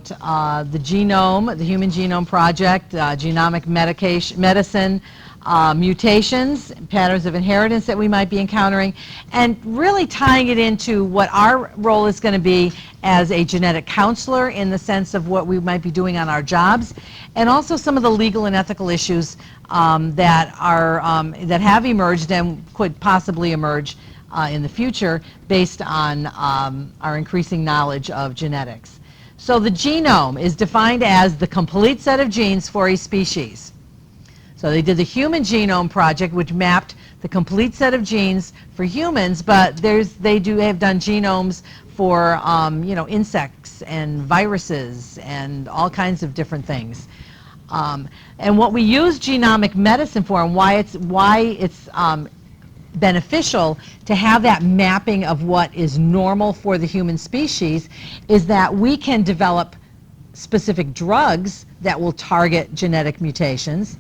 The genome, the Human Genome Project, genomic medicine, mutations, patterns of inheritance that we might be encountering, and really tying it into what our role is going to be as a genetic counselor in the sense of what we might be doing on our jobs, and also some of the legal and ethical issues that have emerged and could possibly emerge in the future based on our increasing knowledge of genetics. So the genome is defined as the complete set of genes for a species. So they did the Human Genome Project, which mapped the complete set of genes for humans, but they have done genomes for insects and viruses and all kinds of different things. And what we use genomic medicine for, and why it's beneficial to have that mapping of what is normal for the human species, is that we can develop specific drugs that will target genetic mutations,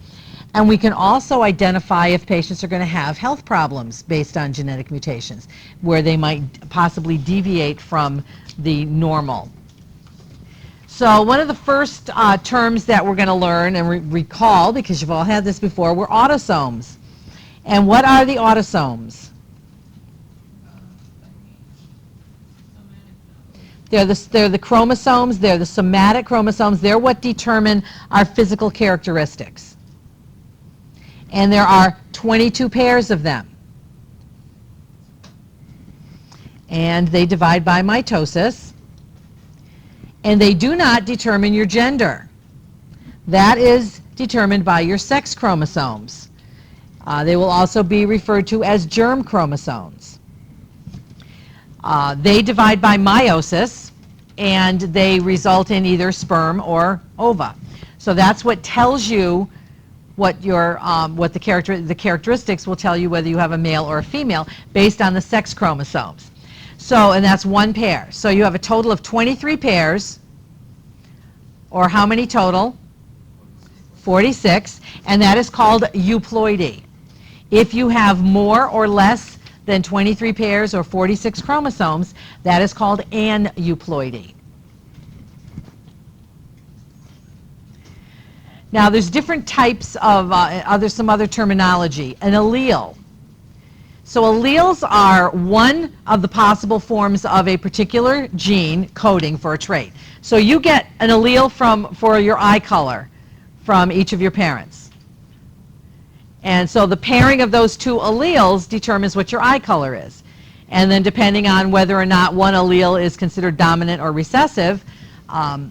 and we can also identify if patients are going to have health problems based on genetic mutations, where they might possibly deviate from the normal. So one of the first terms that we're going to learn and recall, because you've all had this before, were autosomes. And what are the autosomes? They're the chromosomes, they're the somatic chromosomes, they're what determine our physical characteristics. And there are 22 pairs of them. And they divide by mitosis. And they do not determine your gender. That is determined by your sex chromosomes. They will also be referred to as germ chromosomes. They divide by meiosis, and they result in either sperm or ova. So that's what tells you what the characteristics will tell you whether you have a male or a female based on the sex chromosomes. So, and that's one pair. So you have a total of 23 pairs, or how many total? 46, and that is called euploidy. If you have more or less than 23 pairs or 46 chromosomes, that is called aneuploidy. Now there's different types of, some other terminology. An allele. So alleles are one of the possible forms of a particular gene coding for a trait. So you get an allele for your eye color from each of your parents. And so the pairing of those two alleles determines what your eye color is. And then depending on whether or not one allele is considered dominant or recessive,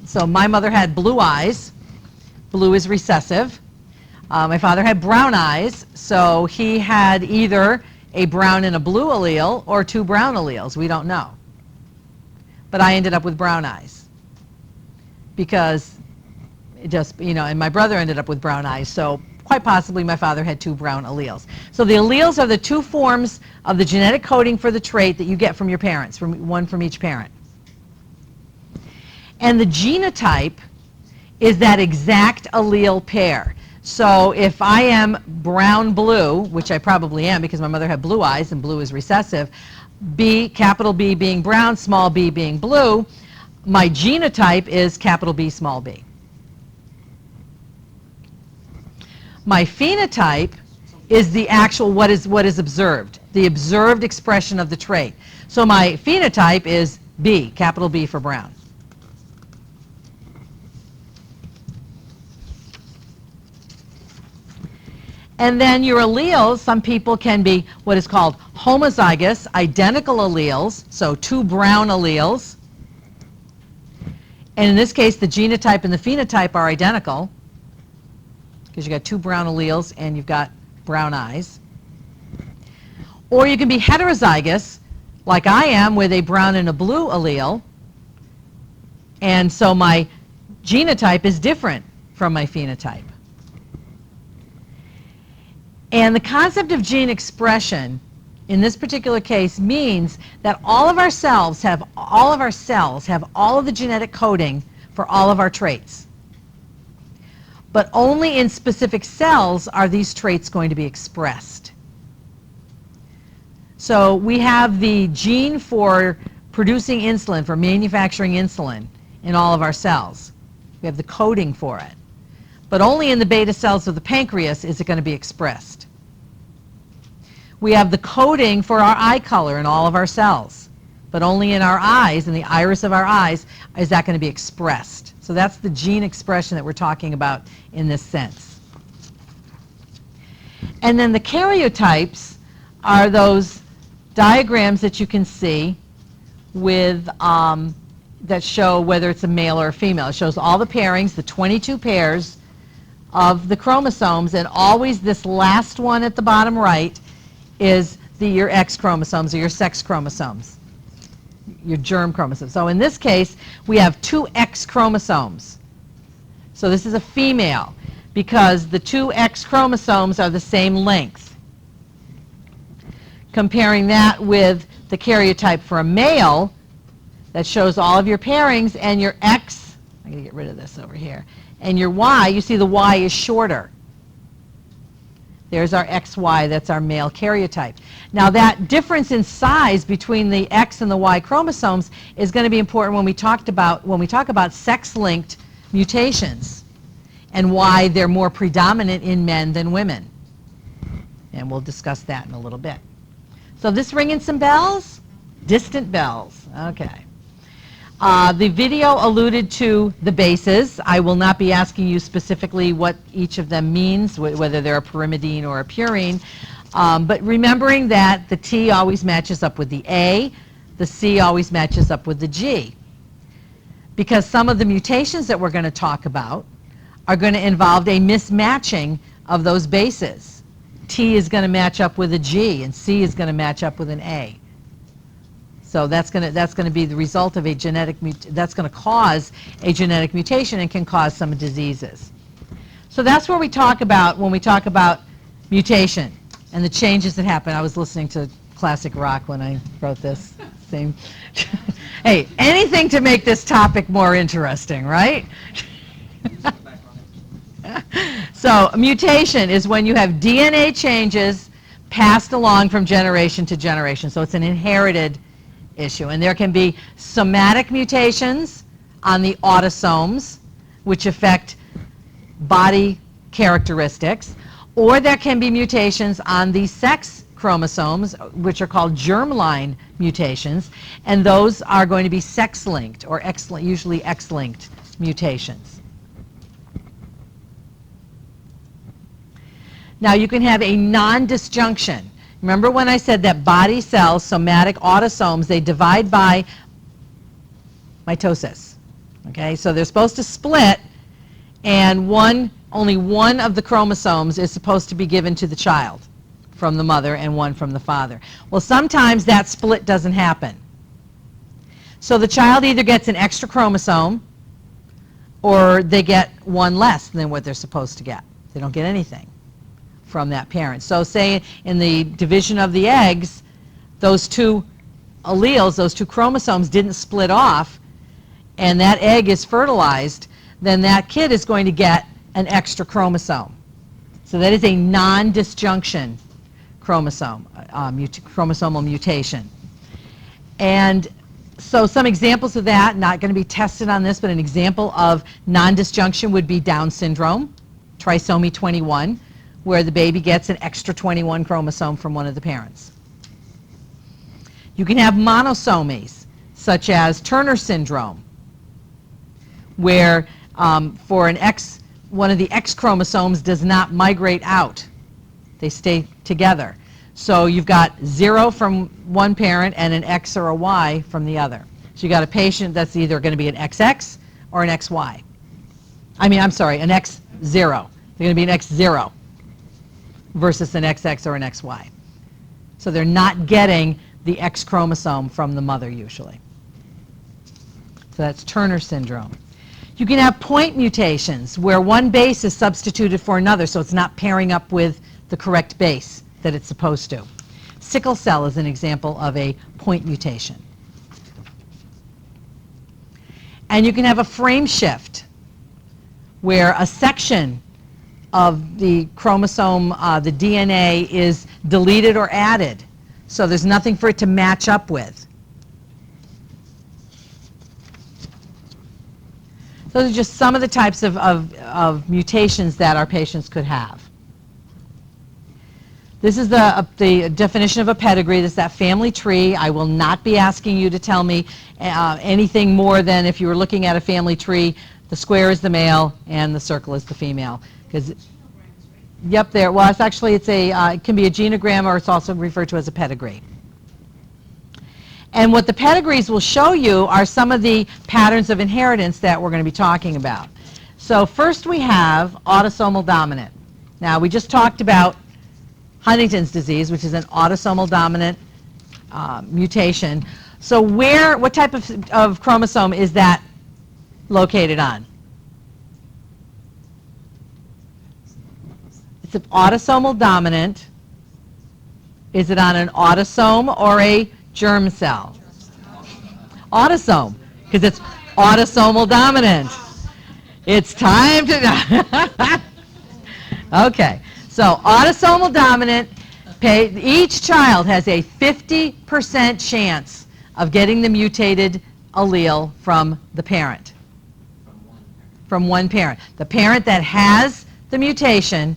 so my mother had blue eyes, blue is recessive. My father had brown eyes, so he had either a brown and a blue allele or two brown alleles, we don't know. But I ended up with brown eyes because it just, and my brother ended up with brown eyes, so quite possibly my father had two brown alleles. So the alleles are the two forms of the genetic coding for the trait that you get from your parents, one from each parent. And the genotype is that exact allele pair. So if I am brown-blue, which I probably am because my mother had blue eyes and blue is recessive, B, capital B being brown, small b being blue, my genotype is capital B, small b. My phenotype is the actual what is observed, the observed expression of the trait. So my phenotype is B, capital B for brown. And then your alleles, some people can be what is called homozygous, identical alleles, so two brown alleles. And in this case, the genotype and the phenotype are identical, because you've got two brown alleles and you've got brown eyes. Or you can be heterozygous, like I am, with a brown and a blue allele, and so my genotype is different from my phenotype. And the concept of gene expression in this particular case means that all of our cells have all of the genetic coding for all of our traits. But only in specific cells are these traits going to be expressed. So we have the gene for producing insulin, for manufacturing insulin in all of our cells. We have the coding for it. But only in the beta cells of the pancreas is it going to be expressed. We have the coding for our eye color in all of our cells, but only in our eyes, in the iris of our eyes, is that going to be expressed. So that's the gene expression that we're talking about in this sense. And then the karyotypes are those diagrams that you can see with that show whether it's a male or a female. It shows all the pairings, the 22 pairs of the chromosomes, and always this last one at the bottom right is your X chromosomes or your sex chromosomes, your germ chromosomes. So in this case, we have 2 X chromosomes. So this is a female because the 2 X chromosomes are the same length. Comparing that with the karyotype for a male, that shows all of your pairings, and your X, I'm going to get rid of this over here, and your Y, you see the Y is shorter. There's our XY, that's our male karyotype. Now that difference in size between the X and the Y chromosomes is going to be important when we talk about sex-linked mutations and why they're more predominant in men than women. And we'll discuss that in a little bit. So this ringing some bells? Distant bells. Okay. The video alluded to the bases. I will not be asking you specifically what each of them means, whether they're a pyrimidine or a purine, but remembering that the T always matches up with the A, the C always matches up with the G. Because some of the mutations that we're going to talk about are going to involve a mismatching of those bases. T is going to match up with a G, and C is going to match up with an A. So that's going to be the result of a genetic that's going to cause a genetic mutation and can cause some diseases. So that's where we talk about when we talk about mutation and the changes that happen. I was listening to classic rock when I wrote this. Same. Hey, anything to make this topic more interesting, right? So a mutation is when you have DNA changes passed along from generation to generation. So it's an inherited issue. And there can be somatic mutations on the autosomes, which affect body characteristics, or there can be mutations on the sex chromosomes, which are called germline mutations, and those are going to be sex-linked or usually X-linked mutations. Now you can have a non-disjunction. Remember when I said that body cells, somatic autosomes, they divide by mitosis. Okay, so they're supposed to split, and only one of the chromosomes is supposed to be given to the child from the mother and one from the father. Well, sometimes that split doesn't happen. So the child either gets an extra chromosome or they get one less than what they're supposed to get. They don't get anything from that parent. So say in the division of the eggs, those 2 alleles, those 2 chromosomes didn't split off, and that egg is fertilized, then that kid is going to get an extra chromosome. So that is a non-disjunction chromosome, chromosomal mutation. And so some examples of that, not going to be tested on this, but an example of non-disjunction would be Down syndrome, trisomy 21, where the baby gets an extra 21 chromosome from one of the parents. You can have monosomies, such as Turner syndrome, where for one of the X chromosomes does not migrate out. They stay together. So you've got 0 from one parent and an X or a Y from the other. So you got a patient that's either going to be an XX or an XY. I'm sorry, an X0. They're going to be an X0 versus an XX or an XY. So they're not getting the X chromosome from the mother usually. So that's Turner syndrome. You can have point mutations where one base is substituted for another, so it's not pairing up with the correct base that it's supposed to. Sickle cell is an example of a point mutation. And you can have a frame shift where a section of the chromosome, the DNA, is deleted or added. So there's nothing for it to match up with. Those are just some of the types of mutations that our patients could have. This is the definition of a pedigree. This is that family tree. I will not be asking you to tell me anything more than if you were looking at a family tree, the square is the male and the circle is the female. Yep, there. Well, it's actually it can be a genogram, or it's also referred to as a pedigree. And what the pedigrees will show you are some of the patterns of inheritance that we're going to be talking about. So first we have autosomal dominant. Now we just talked about Huntington's disease, which is an autosomal dominant mutation. So what type of chromosome is that located on? It's an autosomal dominant. Is it on an autosome or a germ cell? Autosome, because it's autosomal dominant. It's time to... Okay. So autosomal dominant, each child has a 50% chance of getting the mutated allele from the parent. From one parent. The parent that has the mutation,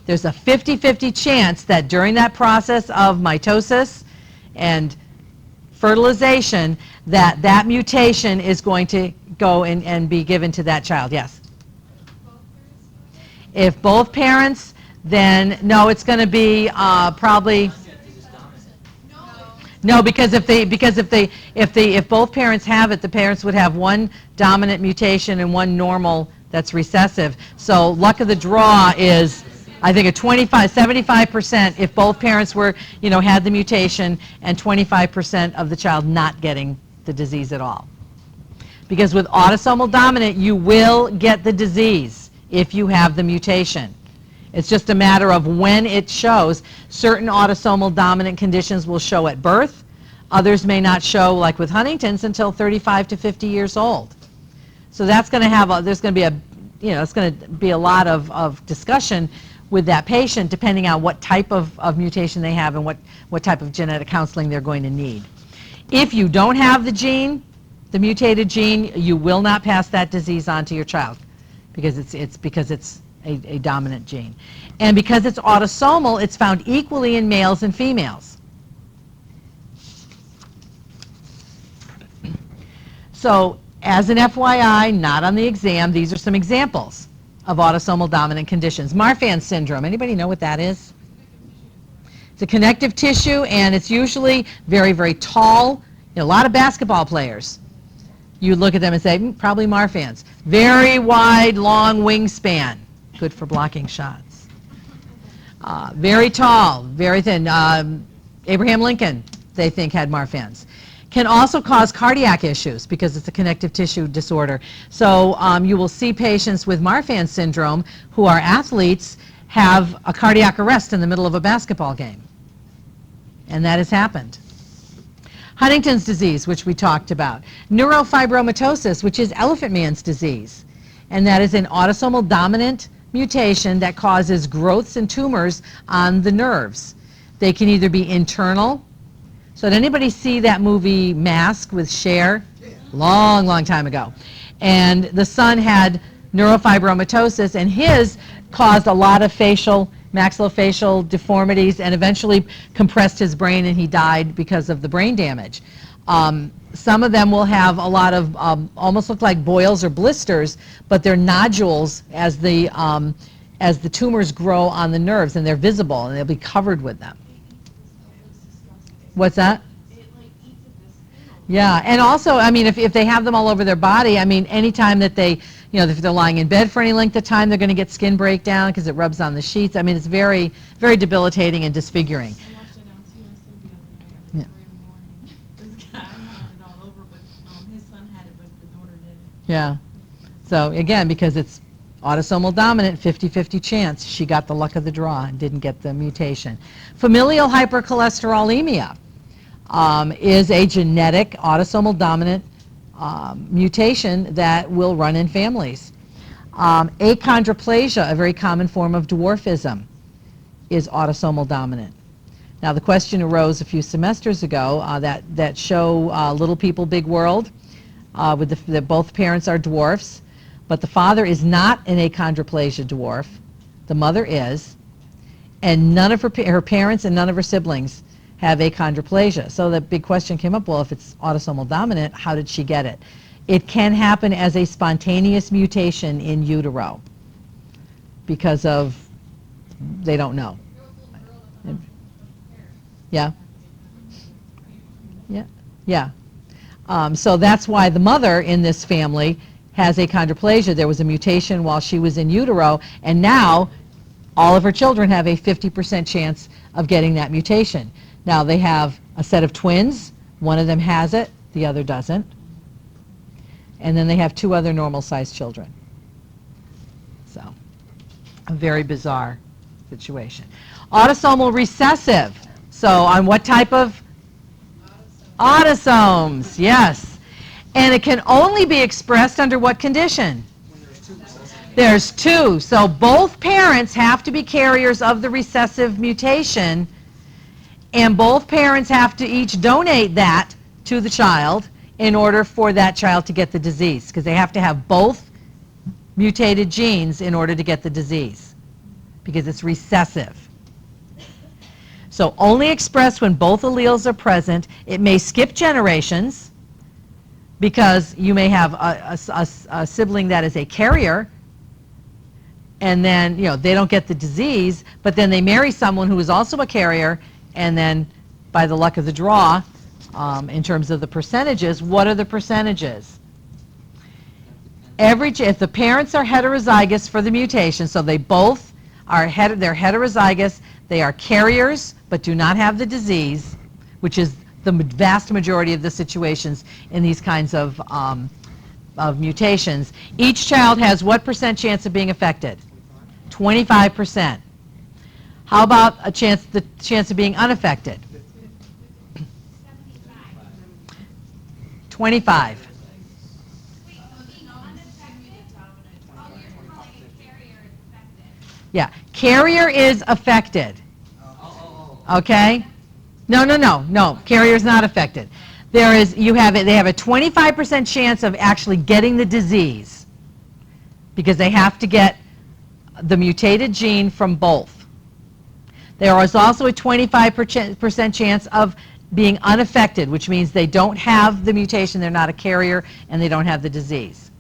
there's a 50-50 chance that during that process of mitosis and fertilization, that mutation is going to go and be given to that child. Yes? If both parents, then no, it's going to be probably no, because if both parents have it, the parents would have one dominant mutation and one normal that's recessive. So luck of the draw is, I think, 75% if both parents were, had the mutation, and 25% of the child not getting the disease at all. Because with autosomal dominant, you will get the disease if you have the mutation. It's just a matter of when it shows. Certain autosomal dominant conditions will show at birth. Others may not show, like with Huntington's, until 35 to 50 years old. So that's going to have there's going to be it's going to be a lot of discussion with that patient, depending on what type of mutation they have and what type of genetic counseling they're going to need. If you don't have the gene, the mutated gene, you will not pass that disease on to your child, because it's a dominant gene. And because it's autosomal, it's found equally in males and females. So as an FYI, not on the exam, these are some examples of autosomal dominant conditions. Marfan syndrome, anybody know what that is? It's a connective tissue, and it's usually very, very tall. A lot of basketball players, you look at them and say, probably Marfan's. Very wide, long wingspan. Good for blocking shots. Very tall, very thin. Abraham Lincoln, they think, had Marfan's. Can also cause cardiac issues because it's a connective tissue disorder. So you will see patients with Marfan syndrome who are athletes have a cardiac arrest in the middle of a basketball game. And that has happened. Huntington's disease, which we talked about. Neurofibromatosis, which is elephant man's disease. And that is an autosomal dominant mutation that causes growths and tumors on the nerves. They can either be internal. So did anybody see that movie Mask with Cher? Long, long time ago. And the son had neurofibromatosis, and his caused a lot of maxillofacial deformities, and eventually compressed his brain, and he died because of the brain damage. Some of them will have a lot of almost look like boils or blisters, but they're nodules as the tumors grow on the nerves, and they're visible, and they'll be covered with them. What's that? Yeah, and also, I mean, if they have them all over their body, I mean, anytime that they, if they're lying in bed for any length of time, they're going to get skin breakdown because it rubs on the sheets. I mean, it's very, very debilitating and disfiguring. Yeah. Yeah. So again, because it's autosomal dominant, 50-50 chance, she got the luck of the draw and didn't get the mutation. Familial hypercholesterolemia is a genetic autosomal dominant mutation that will run in families. Achondroplasia, a very common form of dwarfism, is autosomal dominant. Now the question arose a few semesters ago that show Little People, Big World. both parents are dwarfs, but the father is not an achondroplasia dwarf. The mother is, and none of her parents and none of her siblings have achondroplasia. So the big question came up, well, if it's autosomal dominant, how did she get it? It can happen as a spontaneous mutation in utero because of, they don't know. Yeah. Yeah. Yeah. So that's why the mother in this family has achondroplasia. There was a mutation while she was in utero, and now all of her children have a 50% chance of getting that mutation. Now they have a set of twins. One of them has it, the other doesn't. And then they have 2 other normal-sized children. So, a very bizarre situation. Autosomal recessive. So on what type of? Autosomes, yes. And it can only be expressed under what condition? There's 2. So both parents have to be carriers of the recessive mutation, and both parents have to each donate that to the child in order for that child to get the disease, because they have to have both mutated genes in order to get the disease, because it's recessive. So only expressed when both alleles are present. It may skip generations because you may have a sibling that is a carrier, and then they don't get the disease, but then they marry someone who is also a carrier, and then by the luck of the draw, in terms of the percentages, what are the percentages? If the parents are heterozygous for the mutation, so they both are they're heterozygous, they are carriers but do not have the disease, which is the vast majority of the situations in these kinds of mutations. Each child has what % chance of being affected? 25%. How about the chance of being unaffected? 25. Yeah, carrier is affected. Okay? No. Carrier is not affected. They have a 25% chance of actually getting the disease because they have to get the mutated gene from both. There is also a 25% chance of being unaffected, which means they don't have the mutation, they're not a carrier, and they don't have the disease.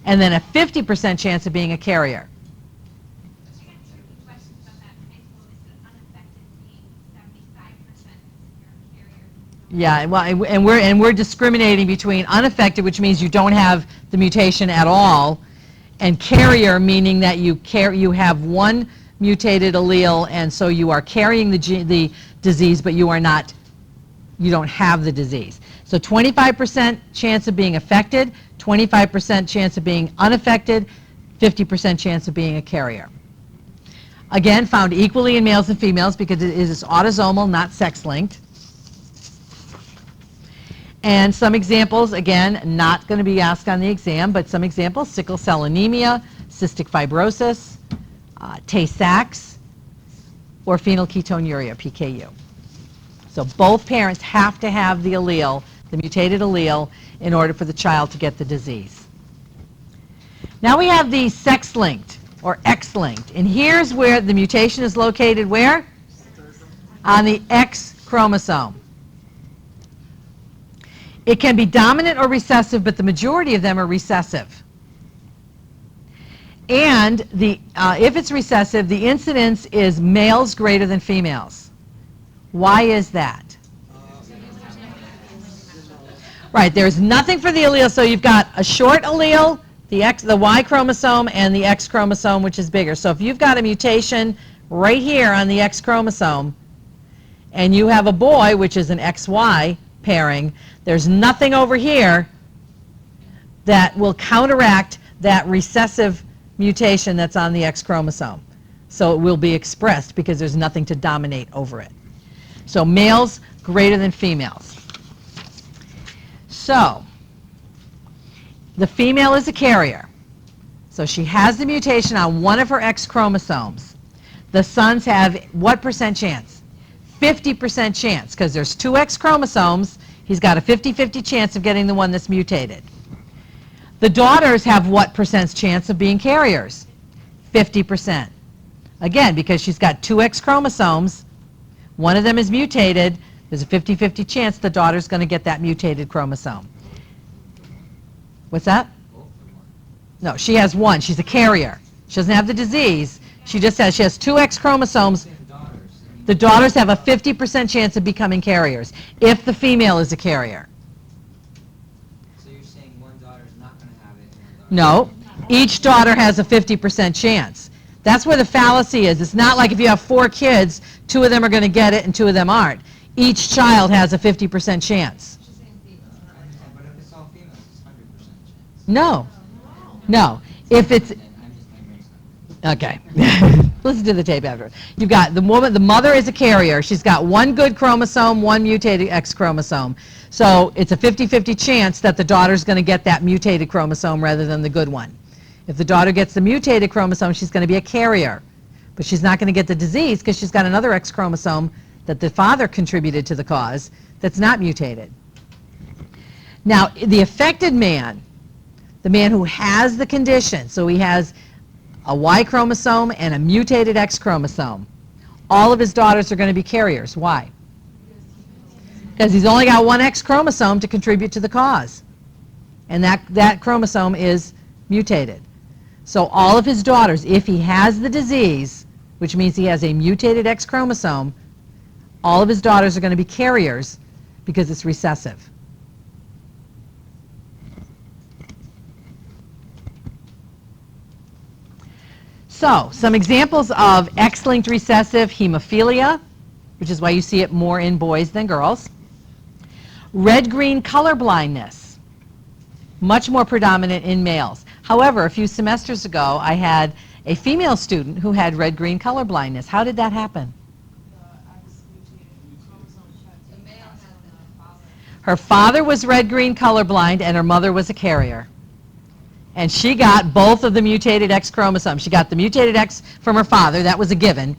And then a 50% chance of being a carrier. Yeah, well, and we're discriminating between unaffected, which means you don't have the mutation at all, and carrier, meaning that you have one mutated allele, and so you are carrying the disease, but you don't have the disease. So 25% chance of being affected, 25% chance of being unaffected, 50% chance of being a carrier. Again, found equally in males and females because it is autosomal, not sex-linked. And some examples, again, not going to be asked on the exam, but some examples: sickle cell anemia, cystic fibrosis, Tay-Sachs, or phenylketonuria, PKU. So both parents have to have the allele, the mutated allele, in order for the child to get the disease. Now we have the sex-linked or X-linked, and here's where the mutation is located. Where? On the X chromosome. It can be dominant or recessive, but the majority of them are recessive. And if it's recessive, the incidence is males greater than females. Why is that? Right, there's nothing for the allele, so you've got a short allele, the Y chromosome, and the X chromosome, which is bigger. So if you've got a mutation right here on the X chromosome, and you have a boy, which is an XY pairing, there's nothing over here that will counteract that recessive mutation that's on the X chromosome. So it will be expressed because there's nothing to dominate over it. So males greater than females. So the female is a carrier. So she has the mutation on one of her X chromosomes. The sons have what % chance? 50% chance, because there's two X chromosomes. He's got a 50-50 chance of getting the one that's mutated. The daughters have what percent chance of being carriers? 50%. Again, because she's got two X chromosomes, one of them is mutated, there's a 50-50 chance the daughter's going to get that mutated chromosome. What's that? No, she has one. She's a carrier. She doesn't have the disease. She has two X chromosomes. The daughters have a 50% chance of becoming carriers if the female is a carrier. So you're saying one daughter is not going to have it? No. Each daughter has a 50% chance. That's where the fallacy is. It's not like if you have 4 kids, 2 of them are going to get it and 2 of them aren't. Each child has a 50% chance. But if it's all females, it's 100% chance. No. No. If it's... Okay. Listen to the tape after. You've got the woman, the mother is a carrier. She's got one good chromosome, one mutated X chromosome. So it's a 50-50 chance that the daughter's going to get that mutated chromosome rather than the good one. If the daughter gets the mutated chromosome, she's going to be a carrier. But she's not going to get the disease because she's got another X chromosome that the father contributed to the cause that's not mutated. Now, the affected man, the man who has the condition, so he has a Y chromosome and a mutated X chromosome, all of his daughters are going to be carriers. Why? Because he's only got one X chromosome to contribute to the cause. And that chromosome is mutated. So all of his daughters, if he has the disease, which means he has a mutated X chromosome, all of his daughters are going to be carriers because it's recessive. So, some examples of X-linked recessive hemophilia, which is why you see it more in boys than girls. Red-green color blindness, much more predominant in males. However, a few semesters ago, I had a female student who had red-green color blindness. How did that happen? Her father was red-green colorblind and her mother was a carrier. And she got both of the mutated X chromosomes. She got the mutated X from her father, that was a given.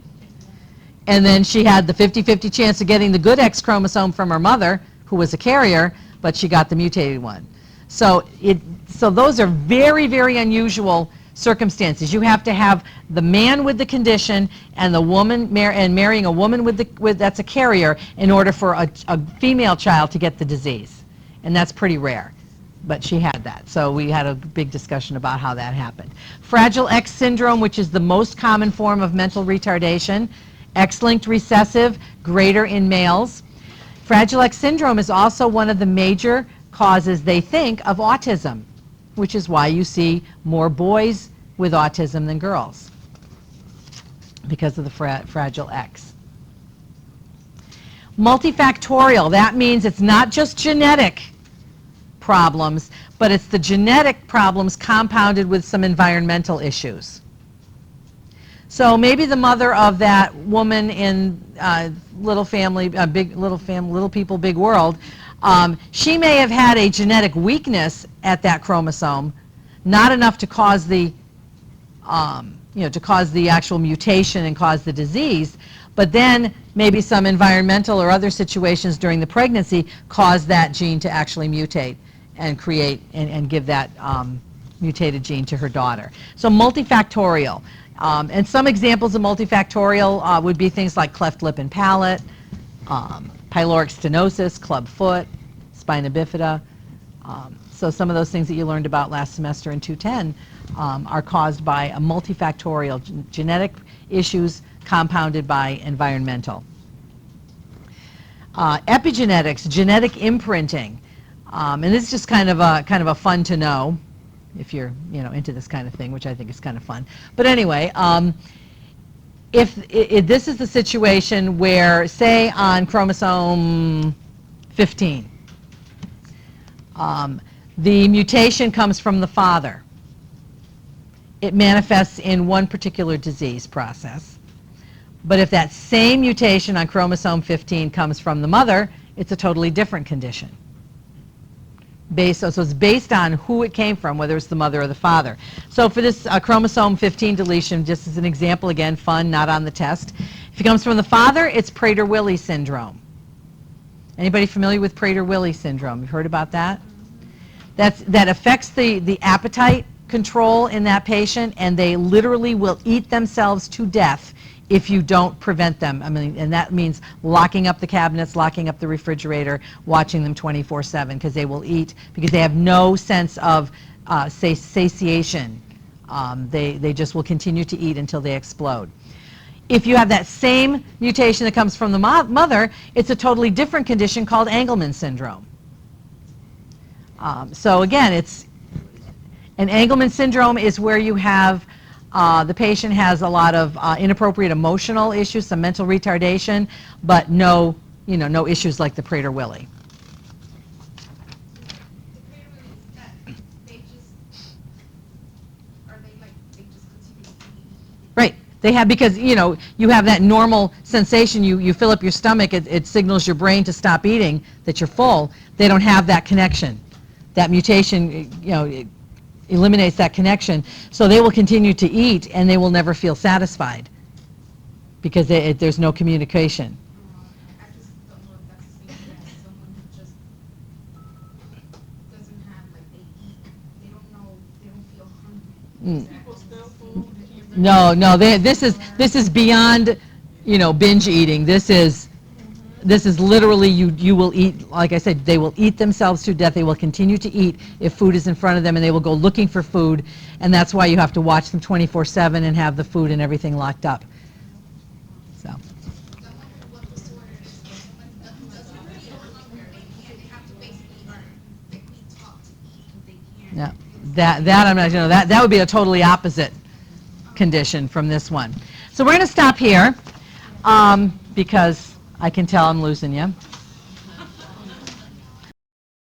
And then she had the 50-50 chance of getting the good X chromosome from her mother, who was a carrier, but she got the mutated one. So those are very, very unusual circumstances. You have to have the man with the condition and the woman marrying a woman that's a carrier in order for a female child to get the disease. And that's pretty rare. But she had that. So we had a big discussion about how that happened. Fragile X syndrome, which is the most common form of mental retardation. X-linked recessive, greater in males. Fragile X syndrome is also one of the major causes, they think, of autism, which is why you see more boys with autism than girls, because of the fragile X. Multifactorial, that means it's not just genetic problems, but it's the genetic problems compounded with some environmental issues. So maybe the mother of that woman in Little People, Big World, she may have had a genetic weakness at that chromosome, not enough to cause the actual mutation and cause the disease, but then maybe some environmental or other situations during the pregnancy caused that gene to actually mutate and create and give that mutated gene to her daughter. So multifactorial. And some examples of multifactorial would be things like cleft lip and palate, pyloric stenosis, club foot, spina bifida. So some of those things that you learned about last semester in 210 are caused by a multifactorial genetic issues compounded by environmental. Epigenetics, genetic imprinting. And this is just kind of a fun to know if you're into this kind of thing, which I think is kind of fun. But anyway, if this is the situation where, say, on chromosome 15, the mutation comes from the father. It manifests in one particular disease process. But if that same mutation on chromosome 15 comes from the mother, it's a totally different condition. So it's based on who it came from, whether it's the mother or the father. So for this chromosome 15 deletion, just as an example, again, fun, not on the test. If it comes from the father, it's Prader-Willi syndrome. Anybody familiar with Prader-Willi syndrome? You've heard about that? that affects the appetite control in that patient, and they literally will eat themselves to death if you don't prevent them. I mean, and that means locking up the cabinets, locking up the refrigerator, watching them 24/7, because they will eat, because they have no sense of satiation. They just will continue to eat until they explode. If you have that same mutation that comes from the mother, it's a totally different condition called Angelman syndrome. So again, an Angelman syndrome is where you have the patient has a lot of inappropriate emotional issues, some mental retardation, but no issues like the Prader-Willi. Right. They have, because you have that normal sensation, you fill up your stomach, it signals your brain to stop eating, that you're full. They don't have that connection. That mutation, it eliminates that connection, so they will continue to eat and they will never feel satisfied because there's no communication. I just don't know if that's the same as someone who just doesn't have, like, they eat, they don't feel hungry. People still food. No, this is beyond, binge eating. This is literally, you will eat, like I said, they will eat themselves to death. They will continue to eat if food is in front of them, and they will go looking for food, and that's why you have to watch them 24/7 and have the food and everything locked up. So. Yeah, that I'm not, that would be a totally opposite condition from this one. So we're going to stop here because I can tell I'm losing you.